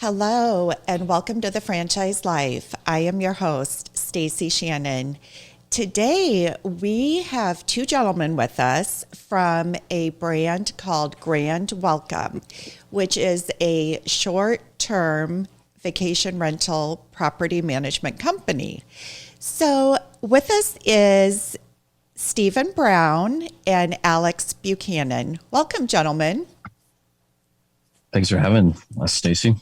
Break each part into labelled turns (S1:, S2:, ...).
S1: Hello, and welcome to the Franchise Life. I am your host, Stacie Shannon. Today, we have two gentlemen with us from a brand called Grand Welcome, which is a short-term vacation rental property management company. So with us is Stephen Brown and Alex Buchanan. Welcome, gentlemen.
S2: Thanks for having us, Stacie.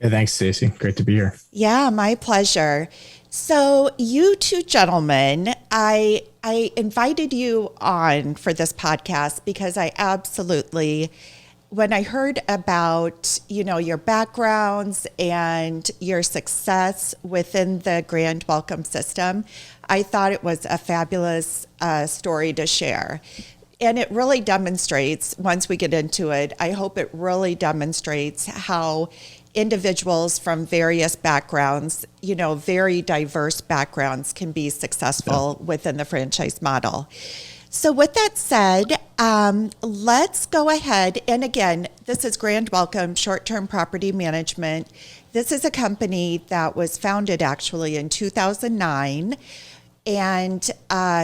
S3: Hey, thanks, Stacie. Great to be here.
S1: Yeah, my pleasure. So you two gentlemen, I invited you on for this podcast because I absolutely, when I heard about, your backgrounds and your success within the Grand Welcome system, I thought it was a fabulous story to share. And it really demonstrates, once we get into it, I hope it really demonstrates how individuals from various backgrounds, very diverse backgrounds, can be successful within the franchise model. So with that said, let's go ahead. And again, this is Grand Welcome Short-Term Property Management. This is a company that was founded actually in 2009 and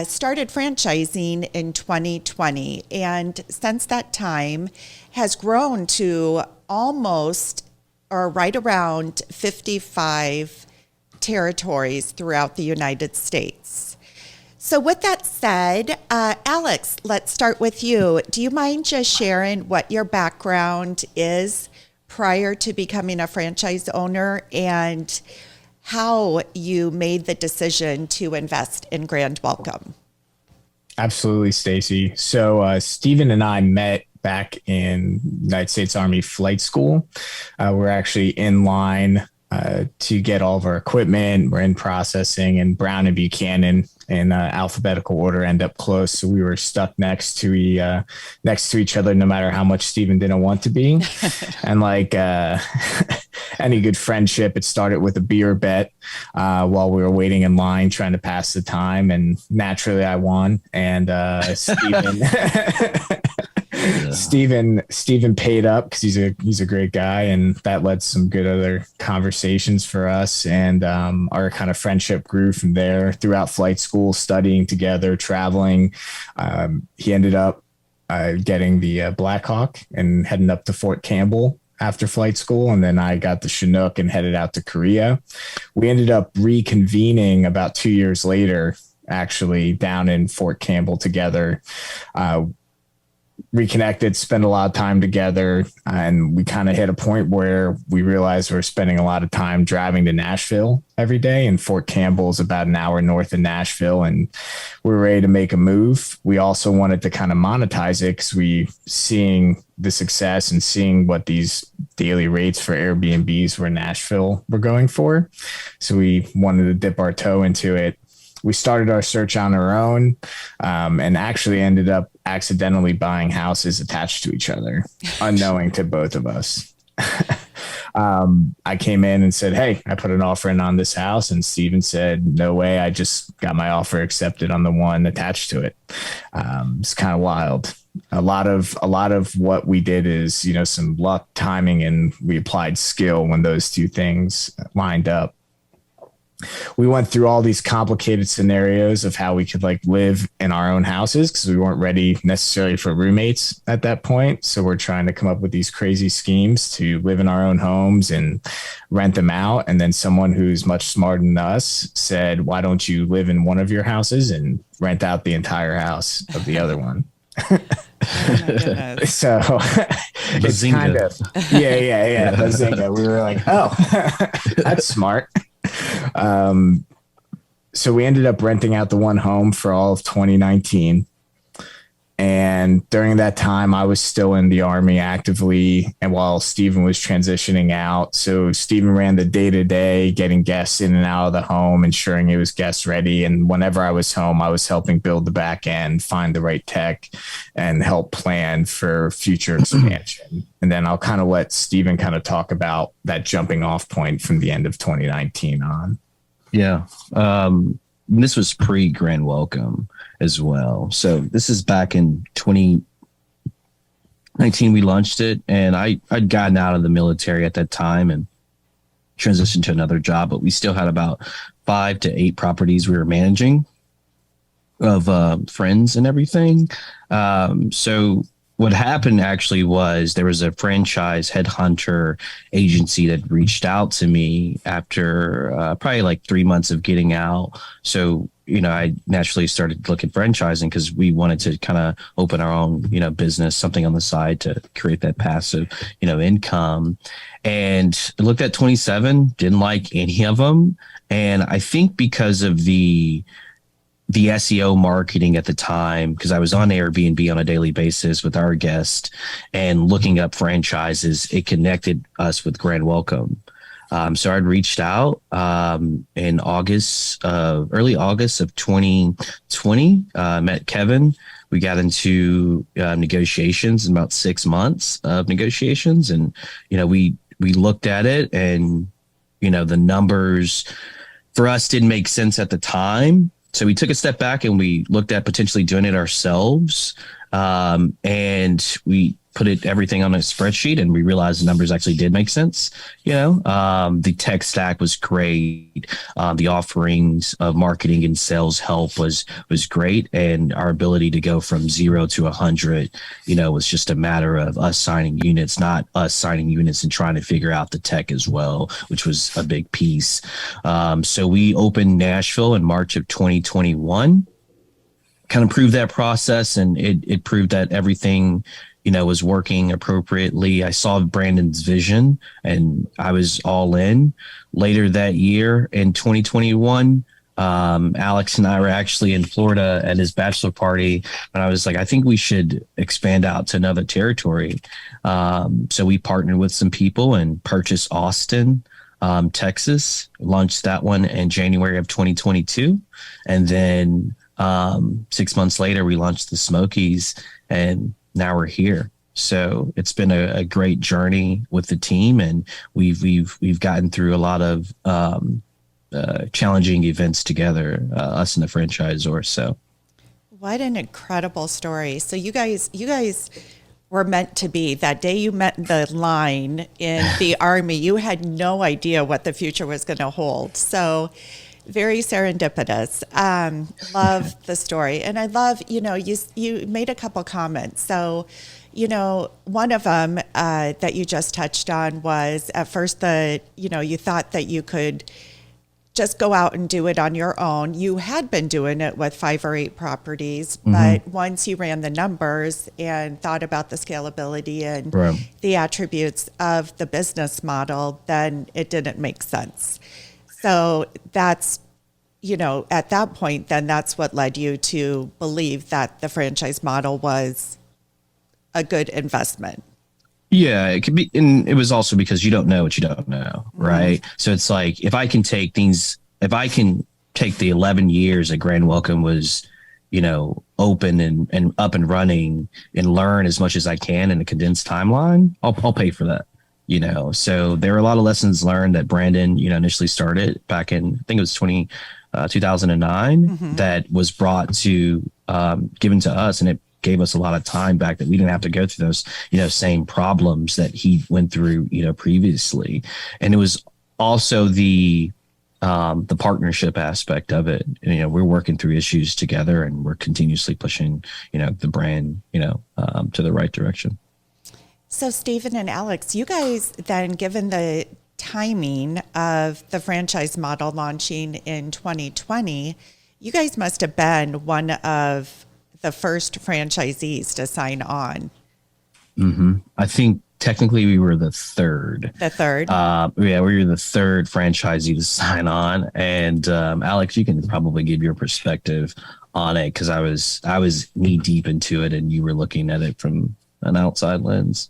S1: started franchising in 2020. And since that time has grown to almost or right around 55 territories throughout the United States. So with that said, Alex, let's start with you. Do you mind just sharing what your background is prior to becoming a franchise owner and how you made the decision to invest in Grand Welcome?
S3: Absolutely, Stacie. So Stephen and I met back in United States Army Flight School. We're actually in line to get all of our equipment. We're in processing, and Brown and Buchanan in alphabetical order end up close. So we were stuck next to each other, no matter how much Stephen didn't want to be. And like any good friendship, it started with a beer bet while we were waiting in line trying to pass the time. And naturally I won. And Stephen... Stephen paid up because he's a great guy, and that led to some good other conversations for us. And our kind of friendship grew from there throughout flight school, studying together, traveling. He ended up getting the Black Hawk and heading up to Fort Campbell after flight school. And then I got the Chinook and headed out to Korea. We ended up reconvening about 2 years later, actually down in Fort Campbell together. Reconnected, spent a lot of time together, and we kind of hit a point where we realized we were spending a lot of time driving to Nashville every day, and Fort Campbell is about an hour north of Nashville, and we were ready to make a move. We also wanted to kind of monetize it because we seeing the success and seeing what these daily rates for Airbnbs were in Nashville were going for. So we wanted to dip our toe into it. We started our search on our own and actually ended up accidentally buying houses attached to each other, unknowing to both of us. I came in and said, hey, I put an offer in on this house. And Stephen said, no way. I just got my offer accepted on the one attached to it. It's kind of wild. A lot of what we did is, some luck, timing, and we applied skill when those two things lined up. We went through all these complicated scenarios of how we could live in our own houses because we weren't ready necessarily for roommates at that point. So we're trying to come up with these crazy schemes to live in our own homes and rent them out. And then someone who's much smarter than us said, why don't you live in one of your houses and rent out the entire house of the other one?
S1: Oh my goodness.
S3: So it's kind of, yeah. Bazinga. We were like, oh, that's smart. So we ended up renting out the one home for all of 2019. And during that time, I was still in the Army actively, and while Stephen was transitioning out. So Stephen ran the day-to-day, getting guests in and out of the home, ensuring it was guest ready. And whenever I was home, I was helping build the back end, find the right tech, and help plan for future expansion. And then I'll kind of let Stephen kind of talk about that jumping off point from the end of 2019 on.
S2: Yeah. This was pre-Grand Welcome as well. So this is back in 2019 we launched it, and I'd gotten out of the military at that time, and transitioned to another job, but we still had about 5 to 8 properties we were managing of friends and everything. So what happened actually was there was a franchise headhunter agency that reached out to me after probably like 3 months of getting out. So, I naturally started looking at franchising because we wanted to kind of open our own, business, something on the side to create that passive, income. And I looked at 27, didn't like any of them. And I think because of the SEO marketing at the time, because I was on Airbnb on a daily basis with our guest and looking up franchises, it connected us with Grand Welcome. So I'd reached out in early August of 2020, met Kevin. We got into negotiations in about 6 months of negotiations. And, we looked at it and, the numbers for us didn't make sense at the time. So we took a step back and we looked at potentially doing it ourselves. And we put everything on a spreadsheet and we realized the numbers actually did make sense. The tech stack was great. The offerings of marketing and sales help was great. And our ability to go from 0 to 100, was just a matter of us signing units, not us signing units and trying to figure out the tech as well, which was a big piece. So we opened Nashville in March of 2021. Kind of proved that process, and it proved that everything, was working appropriately. I saw Brandon's vision and I was all in. Later that year in 2021, Alex and I were actually in Florida at his bachelor party, and I was like, I think we should expand out to another territory. So we partnered with some people and purchased Austin, Texas, launched that one in January of 2022. And then 6 months later, we launched the Smokies, and now we're here. So it's been a great journey with the team, and we've gotten through a lot of challenging events together, us and the franchisor. So,
S1: what an incredible story! So you guys were meant to be. That day you met the line in the Army, you had no idea what the future was going to hold. So very serendipitous. Love the story. And I love, you made a couple comments. So, one of them that you just touched on was at first you thought that you could just go out and do it on your own. You had been doing it with 5 or 8 properties, but once you ran the numbers and thought about the scalability and the attributes of the business model, then it didn't make sense. So that's, at that point, then that's what led you to believe that the franchise model was a good investment.
S2: Yeah, it could be. And it was also because you don't know what you don't know, right? So it's like, if I can take the 11 years that Grand Welcome was, open and up and running and learn as much as I can in a condensed timeline, I'll pay for that. So there were a lot of lessons learned that Brandon, initially started back in, I think it was 2009, that was brought to, given to us. And it gave us a lot of time back that we didn't have to go through those, same problems that he went through, previously. And it was also the partnership aspect of it. We're working through issues together, and we're continuously pushing, the brand, to the right direction.
S1: So Stephen and Alex, you guys then, given the timing of the franchise model launching in 2020, you guys must have been one of the first franchisees to sign on.
S2: I think technically we were the third.
S1: The third?
S2: We were the third franchisee to sign on. And Alex, you can probably give your perspective on it, because I was knee deep into it and you were looking at it from an outside lens.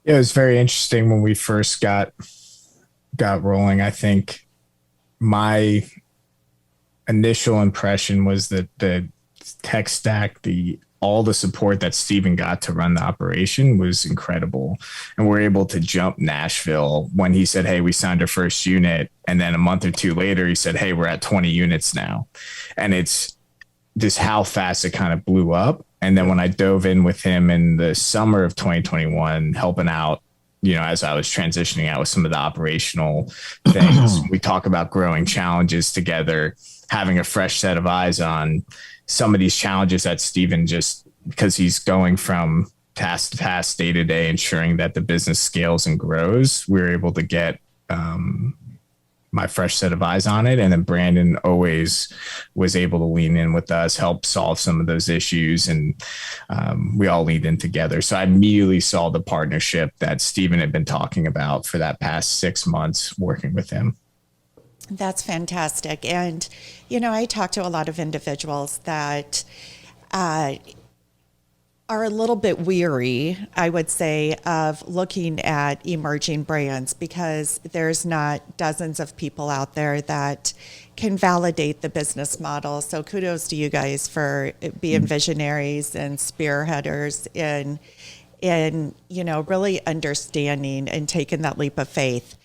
S3: Yeah, it was very interesting when we first got rolling. I think my initial impression was that the tech stack, all the support that Steven got to run the operation was incredible. And we're able to jump Nashville when he said, hey, we signed our first unit. And then a month or two later, he said, hey, we're at 20 units now. And it's just how fast it kind of blew up. And then when I dove in with him in the summer of 2021, helping out as I was transitioning out with some of the operational things, we talk about growing challenges together, having a fresh set of eyes on some of these challenges that Steven, just because he's going from task to task, day to day, ensuring that the business scales and grows, we're able to get my fresh set of eyes on it. And then Brandon always was able to lean in with us, help solve some of those issues. And we all leaned in together. So I immediately saw the partnership that Steven had been talking about for that past 6 months working with him.
S1: That's fantastic. And, I talk to a lot of individuals that are a little bit weary, I would say, of looking at emerging brands because there's not dozens of people out there that can validate the business model. So kudos to you guys for being visionaries and spearheaders in really understanding and taking that leap of faith.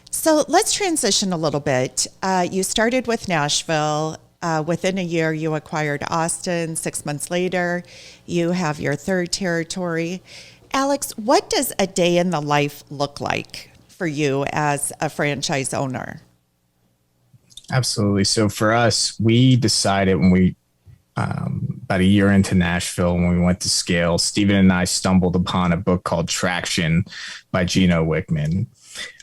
S1: So let's transition a little bit. You started with Nashville. Within a year, you acquired Austin. 6 months later, you have your third territory. Alex, what does a day in the life look like for you as a franchise owner?
S3: Absolutely. So for us, we decided when we, about a year into Nashville, when we went to scale, Steven and I stumbled upon a book called Traction by Gino Wickman.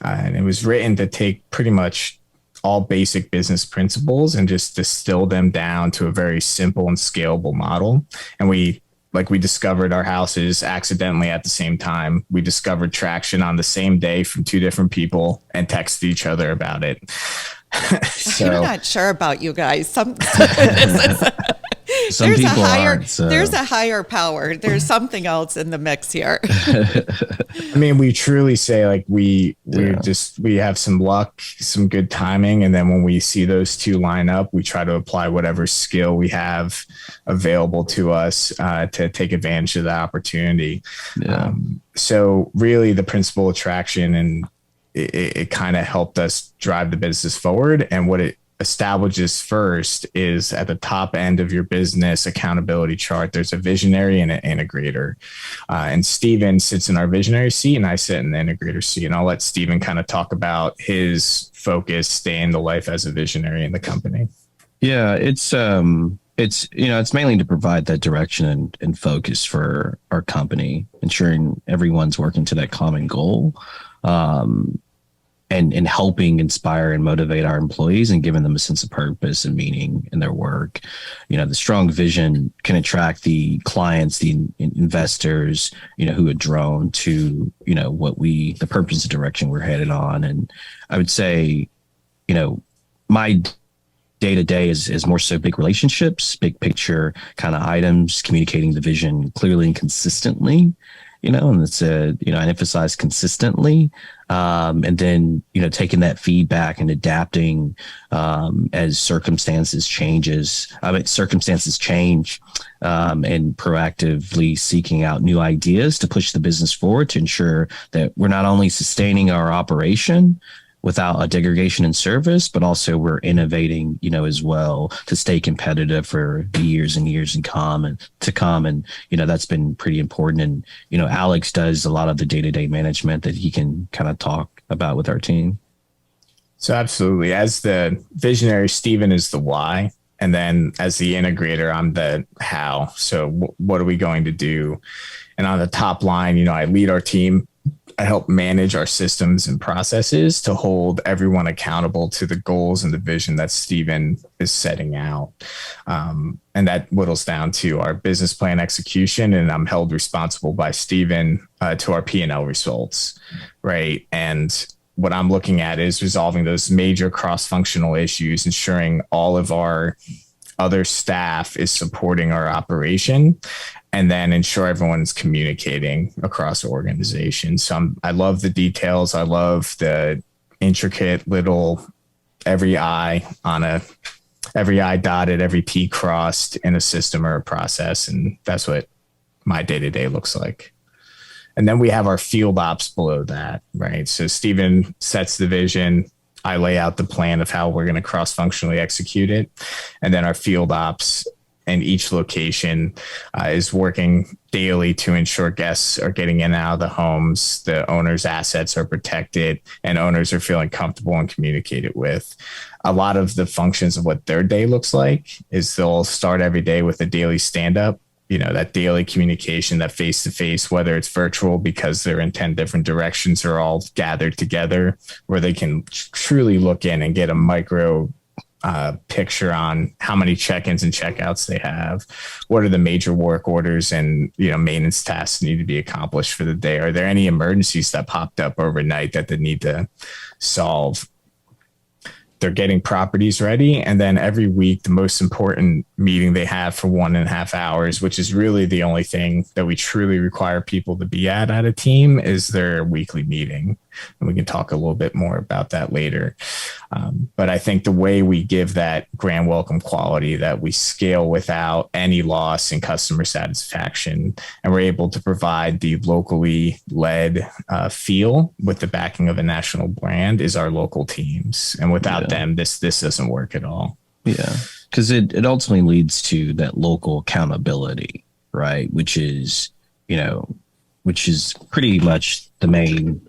S3: And it was written to take pretty much all basic business principles and just distill them down to a very simple and scalable model. And we discovered our houses accidentally at the same time. We discovered Traction on the same day from two different people and texted each other about it.
S1: So, I'm not sure about you guys. Some
S2: Some people aren't. So.
S1: There's a higher power. There's something else in the mix here.
S3: I mean, we truly say we have some luck, some good timing. And then when we see those two line up, we try to apply whatever skill we have available to us to take advantage of the opportunity. Yeah. So really the principal of Traction, and it kind of helped us drive the business forward. And what it establishes first is at the top end of your business accountability chart, there's a visionary and an integrator. And Steven sits in our visionary seat and I sit in the integrator seat. And I'll let Steven kind of talk about his focus, staying the life as a visionary in the company.
S2: Yeah, it's mainly to provide that direction and focus for our company, ensuring everyone's working to that common goal. And helping inspire and motivate our employees and giving them a sense of purpose and meaning in their work. The strong vision can attract the clients, the investors, who are drawn to, the purpose and direction we're headed on. And I would say, my day-to-day is more so big relationships, big picture kind of items, communicating the vision clearly and consistently. And it's I emphasize consistently, and then taking that feedback and adapting as circumstances change, and proactively seeking out new ideas to push the business forward to ensure that we're not only sustaining our operation without a degradation in service, but also we're innovating, as well to stay competitive for the years and years to come. And, that's been pretty important. And, Alex does a lot of the day-to-day management that he can kind of talk about with our team.
S3: So absolutely. As the visionary, Steven is the why. And then as the integrator, I'm the how. So what are we going to do? And on the top line, I lead our team. I help manage our systems and processes to hold everyone accountable to the goals and the vision that Steven is setting out. And that whittles down to our business plan execution. And I'm held responsible by Steven to our P&L results, right? And what I'm looking at is resolving those major cross-functional issues, ensuring all of our other staff is supporting our operation, and then ensure everyone's communicating across the organization. So I love the details. I love the intricate little every I dotted, every T crossed in a system or a process. And that's what my day-to-day looks like. And then we have our field ops below that, right? So Steven sets the vision. I lay out the plan of how we're going to cross-functionally execute it. And then our field ops and each location is working daily to ensure guests are getting in and out of the homes, the owner's assets are protected, and owners are feeling comfortable and communicated with. A lot of the functions of what their day looks like is they'll start every day with a daily stand-up, that daily communication, that face-to-face, whether it's virtual because they're in 10 different directions or all gathered together, where they can truly look in and get a micro picture on how many check-ins and checkouts they have. What are the major work orders and maintenance tasks need to be accomplished for the day? Are there any emergencies that popped up overnight that they need to solve? They're getting properties ready. And then every week, the most important meeting they have for 1.5 hours, which is really the only thing that we truly require people to be at a team, is their weekly meeting. And we can talk a little bit more about that later. But I think the way we give that grand welcome quality, that we scale without any loss in customer satisfaction, and we're able to provide the locally led feel with the backing of a national brand, is our local teams. And without them, this doesn't work at all.
S2: Yeah, because it ultimately leads to that local accountability, right? Which is pretty much the main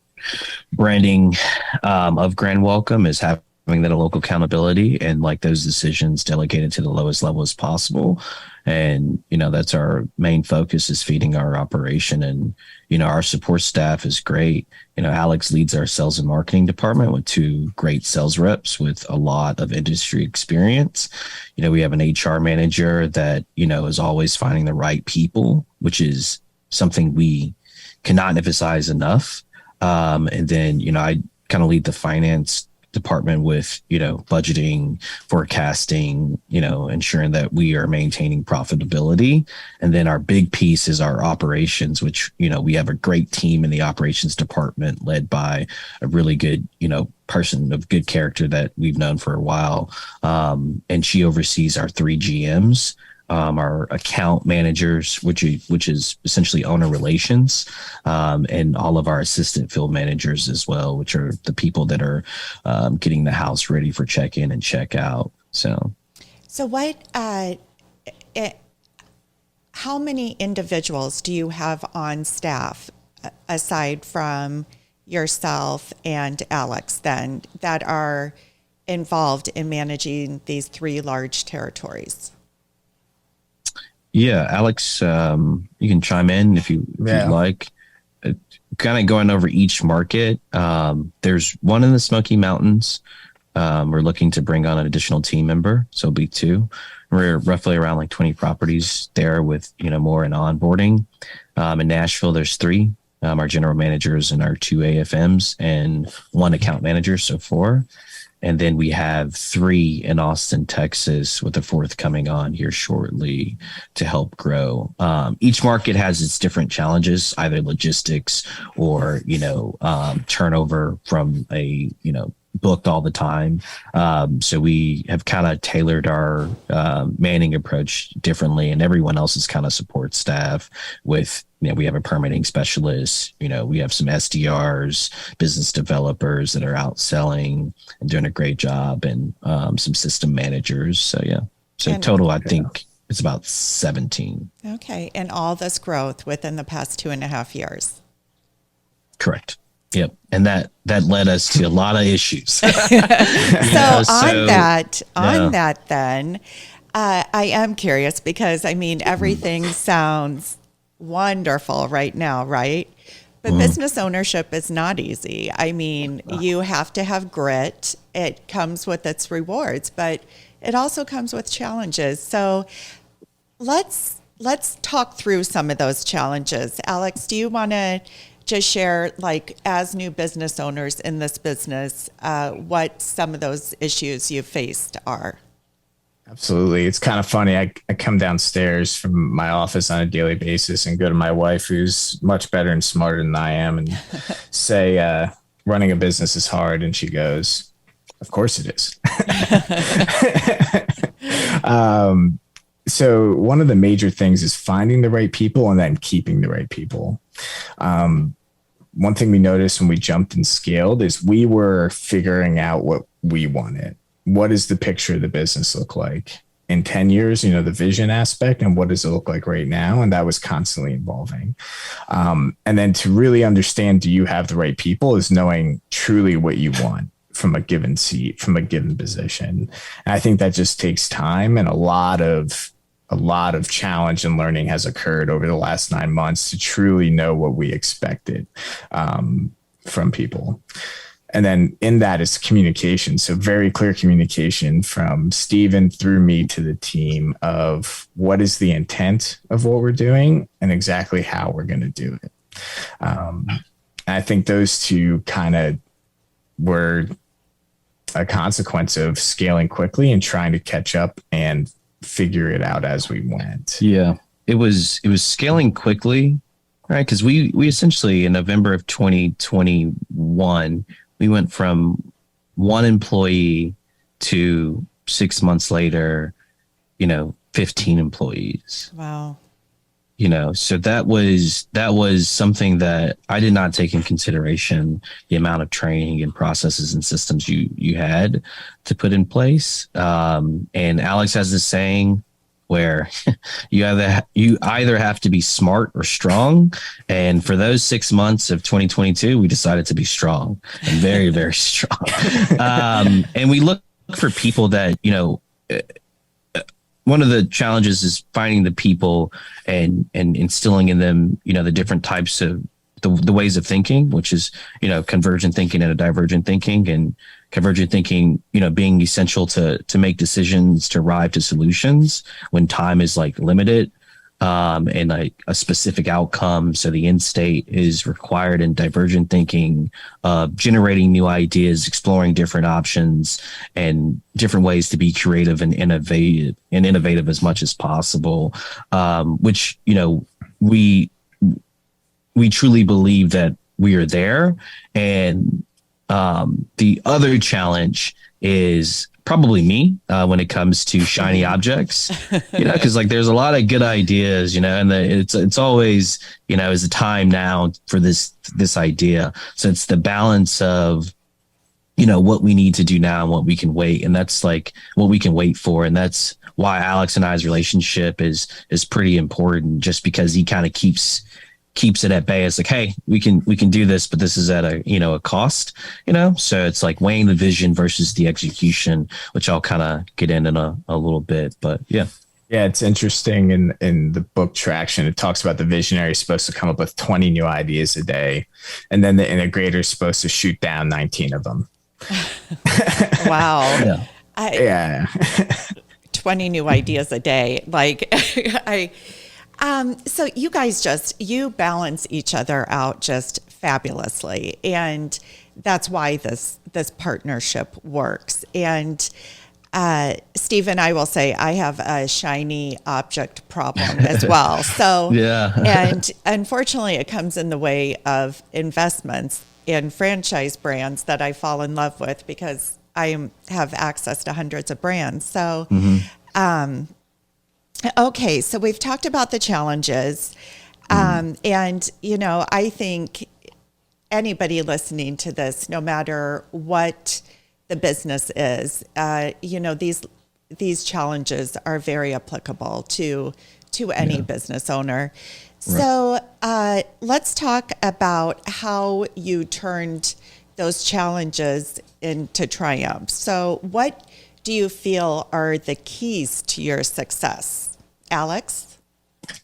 S2: branding of Grand Welcome, is having that local accountability and like those decisions delegated to the lowest level as possible. And, that's our main focus, is feeding our operation. And, our support staff is great. Alex leads our sales and marketing department with 2 great sales reps with a lot of industry experience. We have an HR manager that, is always finding the right people, which is something we cannot emphasize enough. And then, I kind of lead the finance department with, budgeting, forecasting, ensuring that we are maintaining profitability. And then our big piece is our operations, which, we have a great team in the operations department led by a really good, person of good character that we've known for a while. And she oversees our 3 GMs. Our account managers, which is essentially owner relations, and all of our assistant field managers as well, which are the people that are getting the house ready for check-in and check-out. So
S1: what? How many individuals do you have on staff aside from yourself and Alex, then, that are involved in managing these 3 large territories?
S2: Yeah, Alex, you can chime in if you'd like. Kind of going over each market. There's one in the Smokey Mountains. We're looking to bring on an additional team member, so it'll be 2. We're roughly around like 20 properties there with, more in onboarding. In Nashville, there's 3. Our general managers and our 2 AFMs and 1 account manager, so 4. And then we have 3 in Austin, Texas, with the 4th coming on here shortly to help grow. Each market has its different challenges, either logistics or, turnover from a, booked all the time. So we have kind of tailored our manning approach differently, and everyone else's kind of support staff with, we have a permitting specialist, we have some SDRs, business developers that are out selling and doing a great job, and some system managers. So, yeah. So in total, I think it's about 17.
S1: Okay. And all this growth within the past 2.5 years.
S2: Correct. Yep. And that led us to a lot of issues.
S1: So on that then, I am curious because, everything sounds wonderful right now, right? But business ownership is not easy. You have to have grit. It comes with its rewards, but it also comes with challenges. So let's talk through some of those challenges. Alex, do you want to just share, like, as new business owners in this business, what some of those issues you've faced are?
S3: Absolutely. It's kind of funny. I come downstairs from my office on a daily basis and go to my wife, who's much better and smarter than I am, and say, running a business is hard. And she goes, of course it is. So one of the major things is finding the right people and then keeping the right people. One thing we noticed when we jumped and scaled is we were figuring out what we wanted. What does the picture of the business look like? in 10 years, the vision aspect and what does it look like right now? And that was constantly evolving. And then to really understand, do you have the right people, is knowing truly what you want from a given seat, from a given position. And I think that just takes time, and a lot of challenge and learning has occurred over the last 9 months to truly know what we expected from people. And then in that is communication. So very clear communication from Steven through me to the team of what is the intent of what we're doing and exactly how we're going to do it. I think those two kind of were a consequence of scaling quickly and trying to catch up and figure it out as we went.
S2: Yeah, it was scaling quickly, right? Because we essentially in November of 2021, we went from 1 employee to 6 months later, 15 employees.
S1: Wow.
S2: So that was something that I did not take in consideration, the amount of training and processes and systems you had to put in place. And Alex has this saying where you either have to be smart or strong. And for those 6 months of 2022, we decided to be strong and very, very strong. And we look for people that, one of the challenges is finding the people and instilling in them, the different types of the ways of thinking, which is, convergent thinking and a divergent thinking, and convergent thinking, being essential to make decisions, to arrive to solutions when time is like limited, and like a specific outcome. So the end state is required in divergent thinking, generating new ideas, exploring different options and different ways to be creative and innovative as much as possible. Which, we truly believe that we are there. And the other challenge is probably me when it comes to shiny objects, because like there's a lot of good ideas, and it's always, is the time now for this idea. So it's the balance of, what we need to do now and what we can wait. And that's like what we can wait for. And that's why Alex and I's relationship is pretty important, just because he kind of keeps it at bay. It's like, hey, we can do this, but this is at a cost, so it's like weighing the vision versus the execution, which I'll kind of get in a little bit, but yeah.
S3: Yeah, it's interesting. In the book Traction, it talks about the visionary is supposed to come up with 20 new ideas a day, and then the integrator is supposed to shoot down 19 of them.
S1: Wow.
S3: Yeah.
S1: 20 new ideas a day. Like so you guys you balance each other out just fabulously. And that's why this partnership works. And Stephen, I will say I have a shiny object problem as well. So,
S2: yeah.
S1: And unfortunately it comes in the way of investments in franchise brands that I fall in love with, because I have access to hundreds of brands. So, okay, so we've talked about the challenges. And, I think anybody listening to this, no matter what the business is, these challenges are very applicable to any business owner. Right. So let's talk about how you turned those challenges into triumphs. So what do you feel are the keys to your success? Alex?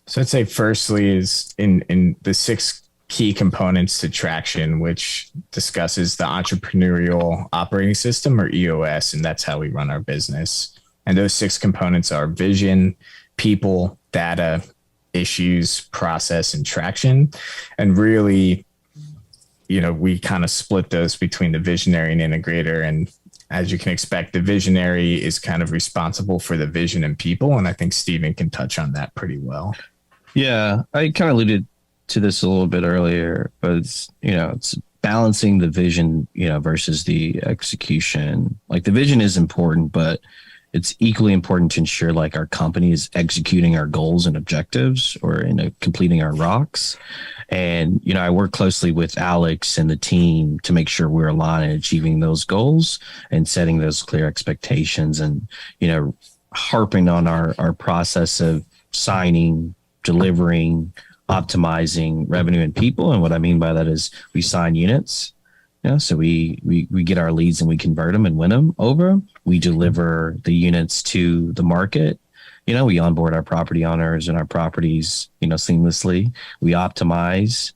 S3: So I'd say firstly is in the 6 key components to Traction, which discusses the entrepreneurial operating system, or EOS, and that's how we run our business. And those 6 components are vision, people, data, issues, process, and traction. And really, we kind of split those between the visionary and integrator. And as you can expect, the visionary is kind of responsible for the vision and people. And I think Steven can touch on that pretty well.
S2: Yeah, I kind of alluded to this a little bit earlier, but it's balancing the vision, versus the execution. Like the vision is important, but it's equally important to ensure like our company is executing our goals and objectives, or completing our rocks. And, I work closely with Alex and the team to make sure we're aligned in achieving those goals and setting those clear expectations. And, harping on our process of signing, delivering, optimizing revenue and people. And what I mean by that is we sign units. Yeah, so we get our leads and we convert them and win them over. We deliver the units to the market. We onboard our property owners and our properties, seamlessly. We optimize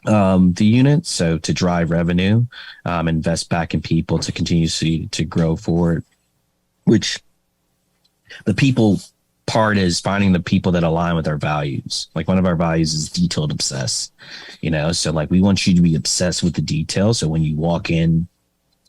S2: the units, so to drive revenue, invest back in people to continue to grow forward. Which the people part is finding the people that align with our values. Like one of our values is detailed obsessed, so like we want you to be obsessed with the details. So when you walk in,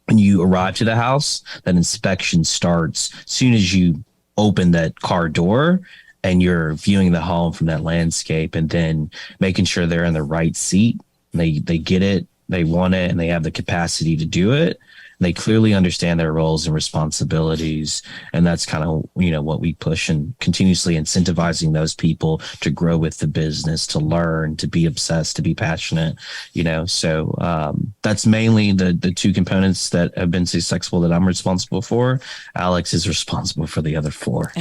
S2: when you arrive to the house, that inspection starts as soon as you open that car door and you're viewing the home from that landscape, and then making sure they're in the right seat. They get it, they want it, and they have the capacity to do it. They clearly understand their roles and responsibilities. And that's kind of, what we push, and continuously incentivizing those people to grow with the business, to learn, to be obsessed, to be passionate, So that's mainly the two components that have been successful that I'm responsible for. Alex is responsible for the other four.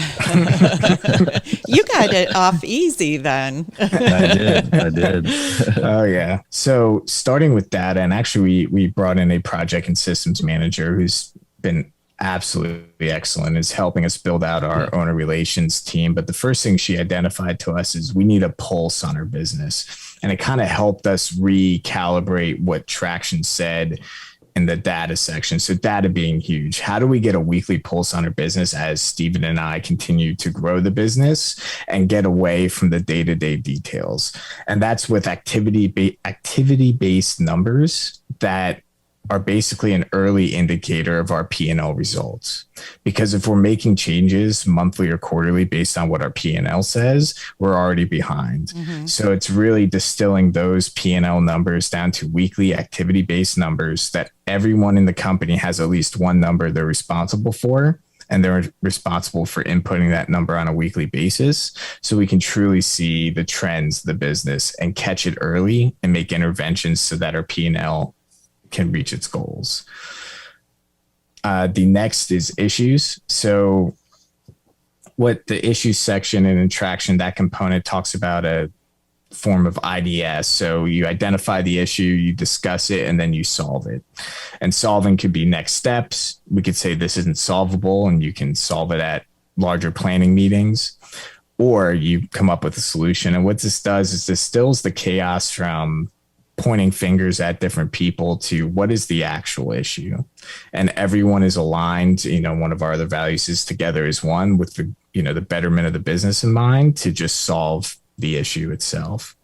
S1: You got it off easy then.
S2: I did.
S3: Oh, yeah. So starting with data, and actually we brought in a project and systems manager who's been absolutely excellent, is helping us build out our owner relations team. But the first thing she identified to us is we need a pulse on our business. And it kind of helped us recalibrate what Traction said in the data section. So data being huge. How do we get a weekly pulse on our business as Stephen and I continue to grow the business and get away from the day-to-day details? And that's with activity-based numbers that are basically an early indicator of our P&L results. Because if we're making changes monthly or quarterly based on what our P&L says, we're already behind. Mm-hmm. So it's really distilling those P&L numbers down to weekly activity-based numbers that everyone in the company has at least one number they're responsible for, and they're responsible for inputting that number on a weekly basis, so we can truly see the trends of the business and catch it early and make interventions so that our P&L can reach its goals. The next is issues. So what the issues section in Traction, that component talks about a form of IDS. So you identify the issue, you discuss it, and then you solve it. And solving could be next steps. We could say this isn't solvable, and you can solve it at larger planning meetings, or you come up with a solution. And what this does is distills the chaos from pointing fingers at different people to what is the actual issue. And everyone is aligned. One of our other values is together as one, with the betterment of the business in mind, to just solve the issue itself.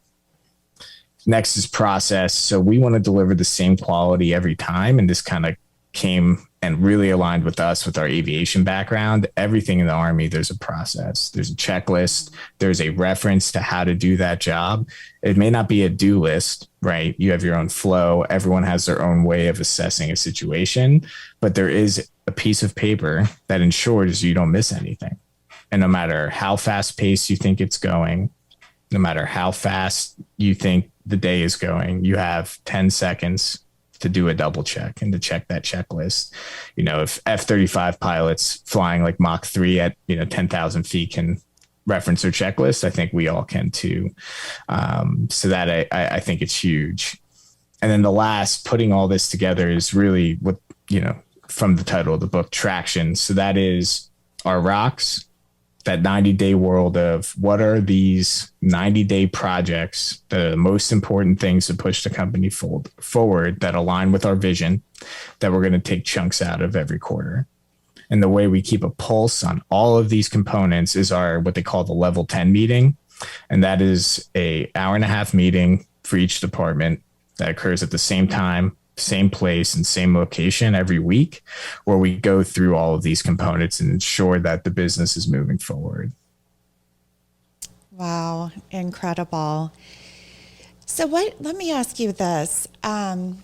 S3: Next is process. So we want to deliver the same quality every time. And this kind of came and really aligned with us with our aviation background. Everything in the Army, there's a process, there's a checklist, there's a reference to how to do that job. It may not be a do list, right? You have your own flow. Everyone has their own way of assessing a situation, but there is a piece of paper that ensures you don't miss anything. And no matter how fast paced you think it's going, no matter how fast you think the day is going, you have 10 seconds to do a double check and to check that checklist. If F-35 pilots flying like Mach 3 at 10,000 feet can reference their checklist, I think we all can too. So that I think it's huge. And then the last, putting all this together, is really what, from the title of the book, Traction. So that is our rocks, that 90-day world of what are these 90-day projects, the most important things to push the company forward that align with our vision, that we're going to take chunks out of every quarter. And the way we keep a pulse on all of these components is our, what they call the level 10 meeting. And that is an hour-and-a-half meeting for each department that occurs at the same time, same place, and same location every week, where we go through all of these components and ensure that the business is moving forward.
S1: Wow, incredible. So let me ask you this. Given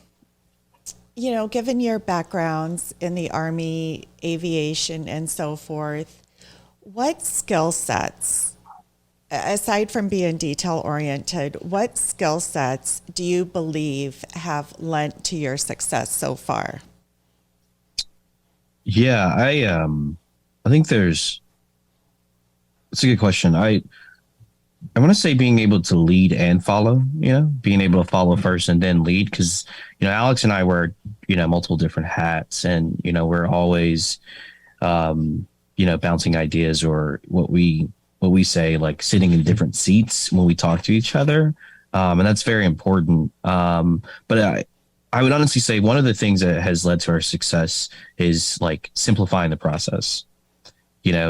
S1: your backgrounds in the Army, aviation, and so forth, what skill sets, aside from being detail oriented, what skill sets do you believe have lent to your success so far?
S2: Yeah, I think it's a good question. I want to say being able to lead and follow, being able to follow first and then lead. Cause, Alex and I wear, multiple different hats, and, we're always, bouncing ideas, or what we say, like sitting in different seats when we talk to each other. And that's very important. But I would honestly say one of the things that has led to our success is like simplifying the process,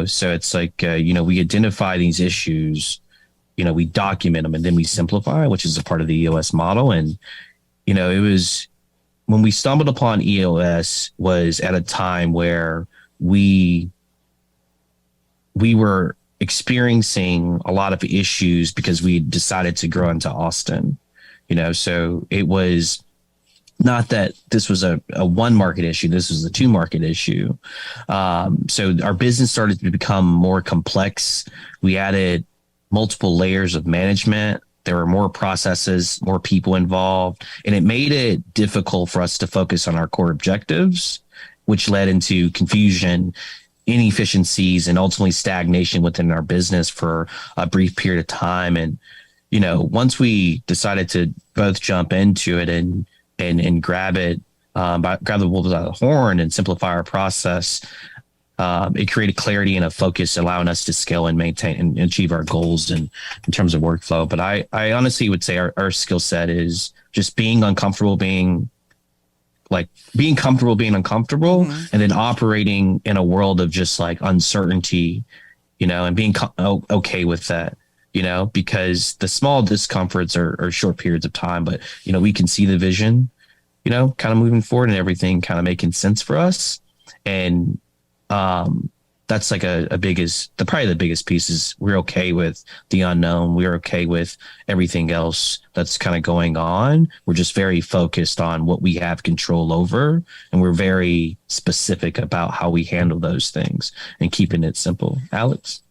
S2: so it's like, we identify these issues, we document them, and then we simplify, which is a part of the EOS model. And, it was when we stumbled upon EOS was at a time where we were experiencing a lot of issues because we decided to grow into Austin, so it was not that this was a one market issue. This was a two market issue. So our business started to become more complex. We added multiple layers of management. There were more processes, more people involved, and it made it difficult for us to focus on our core objectives, which led into confusion, inefficiencies, and ultimately stagnation within our business for a brief period of time. And, once we decided to both jump into it and grab the wolves out of the horn and simplify our process, it created clarity and a focus, allowing us to scale and maintain and achieve our goals in terms of workflow. But I honestly would say our skill set is just being uncomfortable, being uncomfortable, and then operating in a world of just like uncertainty, and being okay with that, because the small discomforts are short periods of time, but, we can see the vision, kind of moving forward and everything kind of making sense for us. And, that's like probably the biggest piece is we're okay with the unknown. We're okay with everything else that's kind of going on. We're just very focused on what we have control over, and we're very specific about how we handle those things and keeping it simple. Alex?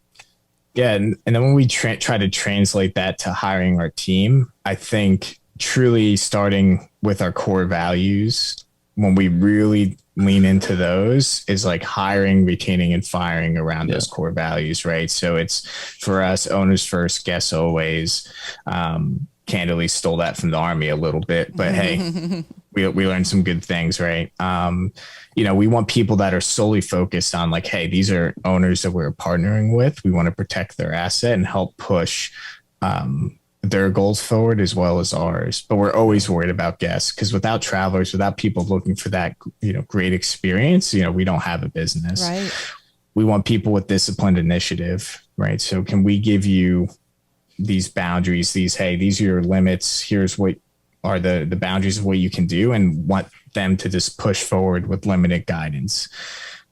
S3: Yeah. And then when we try to translate that to hiring our team, I think truly starting with our core values, when we really lean into those, is like hiring, retaining, and firing around those core values, right? So it's for us, owners first, guests always. Candidly stole that from the Army a little bit, but hey, we learned some good things, right? We want people that are solely focused on like, hey, these are owners that we're partnering with. We want to protect their asset and help push their goals forward as well as ours. But we're always worried about guests, because without travelers, without people looking for that, great experience, we don't have a business.
S1: Right.
S3: We want people with disciplined initiative, right? So can we give you these boundaries, these are your limits. Here's what are the boundaries of what you can do, and want them to just push forward with limited guidance.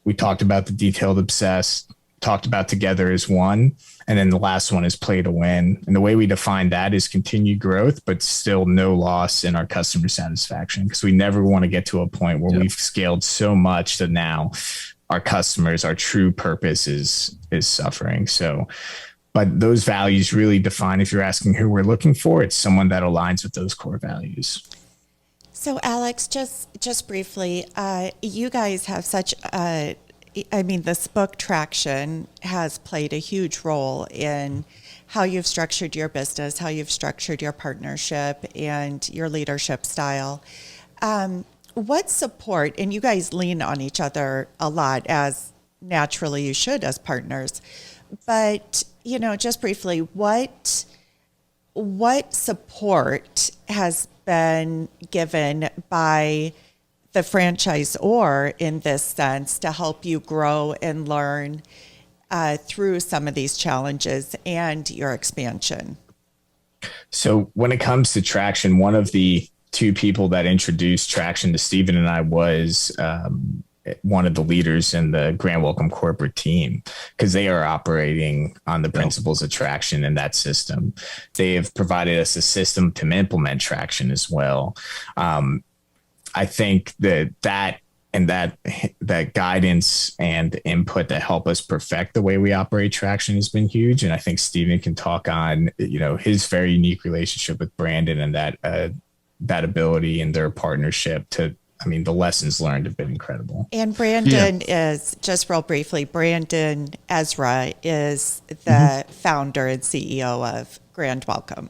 S3: We talked about the detailed obsessed, talked about together as one. And then the last one is play to win. And the way we define that is continued growth, but still no loss in our customer satisfaction, because we never want to get to a point where we've scaled so much that now our customers, our true purpose is suffering. So, but those values really define, if you're asking who we're looking for, it's someone that aligns with those core values.
S1: So Alex, just briefly, you guys have such this book Traction has played a huge role in how you've structured your business, how you've structured your partnership and your leadership style. What support, and you guys lean on each other a lot, as naturally you should as partners, but, just briefly, what support has been given by the franchisor in this sense to help you grow and learn through some of these challenges and your expansion?
S3: So when it comes to Traction, one of the two people that introduced Traction to Stephen and I was one of the leaders in the Grand Welcome corporate team, because they are operating on the principles of Traction in that system. They have provided us a system to implement Traction as well. I think that guidance and input that help us perfect the way we operate Traction has been huge. And I think Stephen can talk on, his very unique relationship with Brandon and that ability and their partnership to I mean, the lessons learned have been incredible.
S1: And Brandon is, just real briefly, Brandon Ezra is the founder and CEO of Grand Welcome.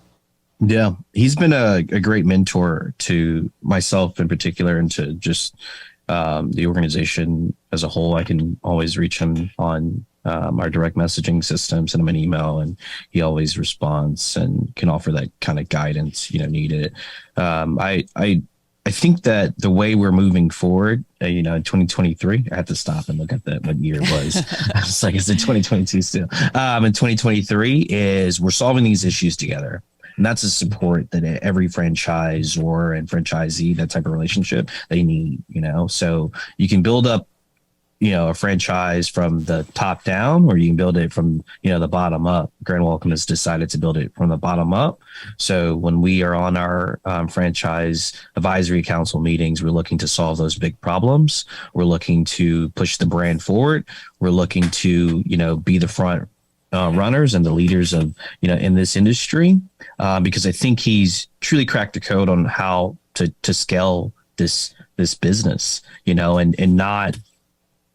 S2: Yeah, he's been a great mentor to myself in particular, and to just the organization as a whole. I can always reach him on our direct messaging system, send him an email, and he always responds and can offer that kind of guidance, needed. I think that the way we're moving forward, in 2023, I had to stop and look at what year it was. I was like, is it 2022 still? In 2023 is we're solving these issues together. And that's a support that every franchisor and franchisee, that type of relationship, they need, so you can build up, a franchise from the top down, or you can build it from, the bottom up. Grand Welcome has decided to build it from the bottom up. So when we are on our franchise advisory council meetings, we're looking to solve those big problems. We're looking to push the brand forward. We're looking to, be the front runners and the leaders of, in this industry, because I think he's truly cracked the code on how to scale this business, and not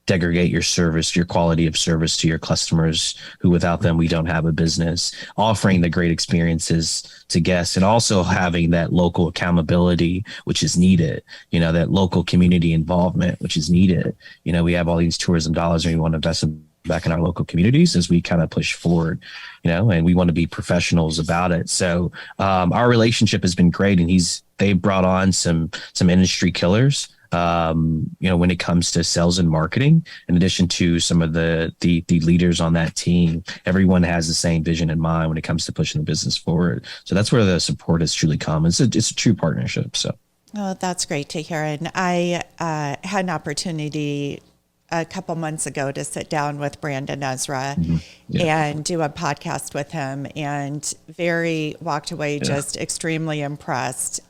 S2: degrade your service, your quality of service to your customers, who without them, we don't have a business, offering the great experiences to guests, and also having that local accountability, which is needed, that local community involvement, which is needed. We have all these tourism dollars, and we want to invest them back in our local communities as we kind of push forward, and we want to be professionals about it. So our relationship has been great, and they've brought on some industry killers, when it comes to sales and marketing. In addition to some of the leaders on that team, everyone has the same vision in mind when it comes to pushing the business forward. So that's where the support has truly come. It's a true partnership. So.
S1: Oh, that's great to hear. And I had an opportunity a couple months ago to sit down with Brandon Ezra and do a podcast with him, and walked away just extremely impressed.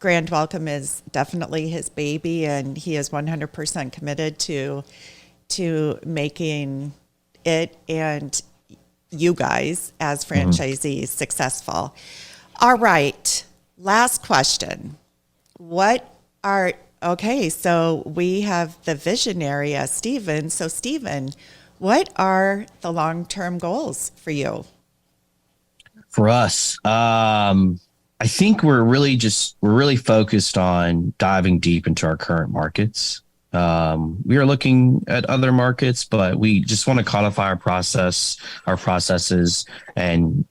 S1: Grand Welcome is definitely his baby, and he is 100% committed to making it and you guys as franchisees successful. All right, last question. So we have the visionary as Stephen. So Stephen, what are the long-term goals for you?
S2: For us, I think we're really focused on diving deep into our current markets. We are looking at other markets, but we just want to codify our processes, and,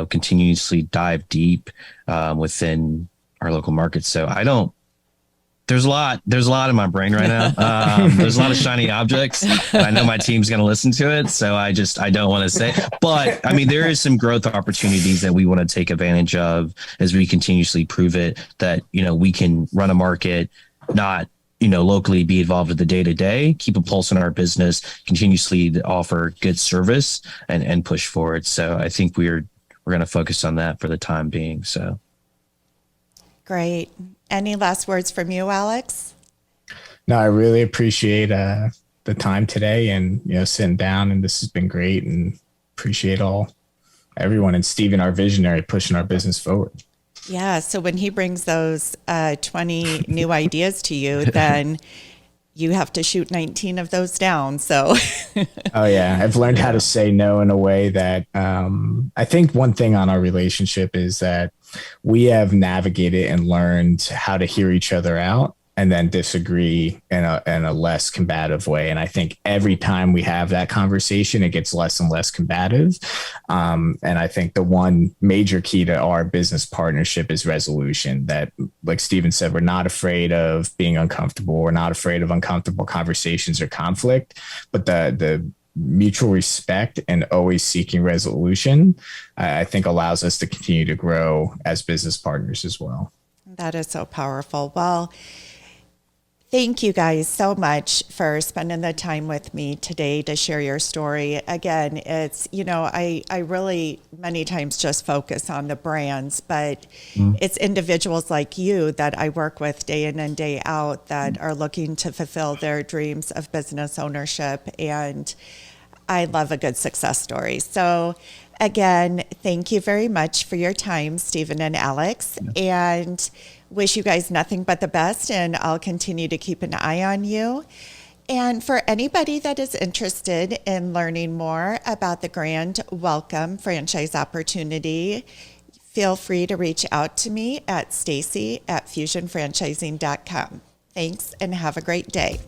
S2: continuously dive deep within our local markets. So there's a lot in my brain right now. There's a lot of shiny objects. I know my team's going to listen to it, so I don't want to say, but I mean, there is some growth opportunities that we want to take advantage of as we continuously prove it that, we can run a market, not, locally be involved with the day to day, keep a pulse on our business, continuously offer good service and push forward. So I think we're going to focus on that for the time being. So.
S1: Great. Any last words from you, Alex?
S3: No, I really appreciate the time today, and sitting down, and this has been great, and appreciate everyone, and Stephen, our visionary, pushing our business forward.
S1: Yeah. So when he brings those 20 new ideas to you, then you have to shoot 19 of those down. So.
S3: Oh yeah, I've learned how to say no in a way that I think one thing on our relationship is that we have navigated and learned how to hear each other out and then disagree in a less combative way. And I think every time we have that conversation, it gets less and less combative. And I think the one major key to our business partnership is resolution. That, like Stephen said, we're not afraid of being uncomfortable. We're not afraid of uncomfortable conversations or conflict, but the mutual respect and always seeking resolution, I think allows us to continue to grow as business partners as well.
S1: That is so powerful. Well, thank you guys so much for spending the time with me today to share your story. Again, it's, I really many times just focus on the brands, but it's individuals like you that I work with day in and day out that are looking to fulfill their dreams of business ownership. And I love a good success story. So again, thank you very much for your time, Stephen and Alex. And wish you guys nothing but the best, and I'll continue to keep an eye on you. And for anybody that is interested in learning more about the Grand Welcome franchise opportunity, feel free to reach out to me at Stacie@fusionfranchising.com. Thanks, and have a great day.